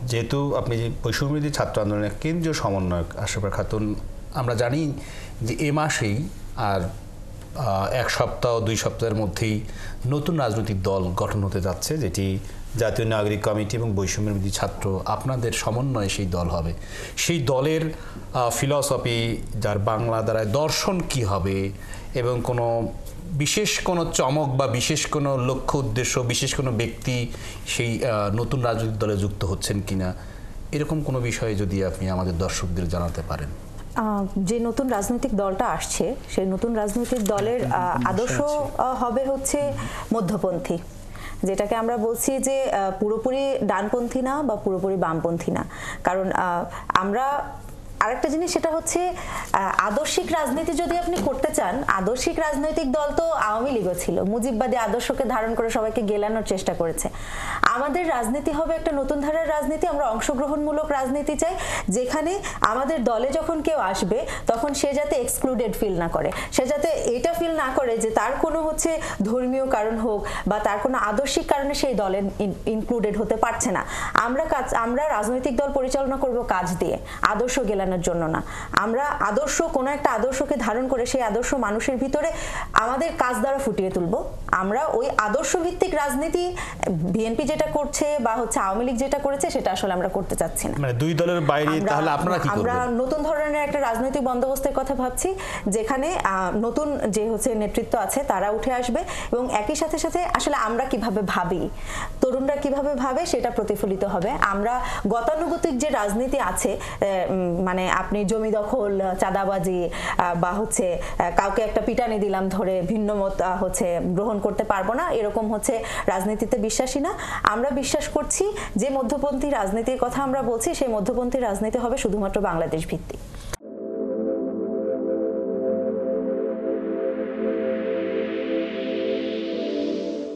যেহেতু আপনি বৈষম্যবিরোধী ছাত্র আন্দোলনের কেন্দ্রীয় সমন্বয়ক আশরাফা খাতুন, আমরা জানি যে এ মাসেই আর এক সপ্তাহ 2 সপ্তাহের মধ্যেই নতুন রাজনৈতিক দল গঠন হতে যাচ্ছে, যেটি জাতীয় নাগরিক কমিটি এবং বৈষম্যবিরোধী ছাত্র আপনাদের সমন্বয়ে সেই দল হবে। সেই দলের ফিলসফি, যার বাংলা দ্বারায় দর্শন কি হবে, এবং বিশেষ কোনো চমক বা বিশেষ কোনো লক্ষ্য উদ্দেশ্য, বিশেষ কোনো ব্যক্তি সেই নতুন রাজনৈতিক দলে যুক্ত হচ্ছেন কিনা, এরকম কোনো বিষয়ে যদি আপনি আমাদের দর্শকদের জানাতে পারেন। যে নতুন রাজনৈতিক দলটা আসছে, সেই নতুন রাজনৈতিক দলের আদর্শ হবে হচ্ছে মধ্যপন্থী, যেটাকে আমরা বলছি যে পুরোপুরি ডানপন্থী না বা পুরোপুরি বামপন্থী না। কারণ আমরা আরেকটা জিনিস, সেটা হচ্ছে আদর্শিক রাজনীতি যদি আপনি করতে চান, আদর্শিক রাজনৈতিক দল তো আওয়ামী লীগও ছিল, মুজিববাদী আদর্শকে ধারণ করে সবাইকে গেলানোর চেষ্টা করেছে। আমাদের রাজনীতি হবে একটা নতুন ধারার রাজনীতি। আমরা অংশগ্রহণমূলক রাজনীতি চাই, যেখানে আমাদের দলে যখন কেউ আসবে তখন সে যাতে এক্সক্লুডেড ফিল না করে, সে যাতে এটা ফিল না করে যে তার কোনো ধর্মীয় কারণ হোক বা তার কোনো আদর্শিক কারণে সেই দলে ইনক্লুডেড হতে পারছে না। আমরা রাজনৈতিক দল পরিচালনা করব কাজ দিয়ে, আদর্শ গেলানোর জন্য না। আমরা কোনো একটা আদর্শকে ধারণ করে সেই আদর্শ মানুষের ভিতরে আমাদের কাজ দ্বারা ফুটিয়ে তুলব। আমরা ওই আদর্শ ভিত্তিক রাজনীতি বিএনপি যেটা করছে বা আওয়ামী লীগ যেটা করেছে সেটা আসলে আমরা করতে চাচ্ছি না। মানে দুই দলের বাইরে তাহলে আপনারা কি করবেন? আমরা নতুন ধরনের একটা রাজনৈতিক বন্দোবস্তের কথা ভাবছি, যেখানে নতুন যে নেতৃত্ব আছে তারা উঠে আসবে, এবং একই সাথে সাথে আসলে আমরা কিভাবে ভাবি, তরুণরা কিভাবে ভাবে সেটা প্রতিফলিত হবে। আমরা গতানুগতিক যে রাজনীতি আছে, মানে আপনি জমি দখল, চাঁদাবাজি বা কাউকে একটা পিটানি দিলাম ধরে ভিন্ন মত গ্রহণ করতে পারবো না, এরকম রাজনীতিতে বিশ্বাসী না। আমরা বিশ্বাস করছি যে মধ্যপন্থী রাজনীতির কথা আমরা বলছি, সেই মধ্যপন্থী রাজনীতি হবে শুধুমাত্র বাংলাদেশ ভিত্তিক।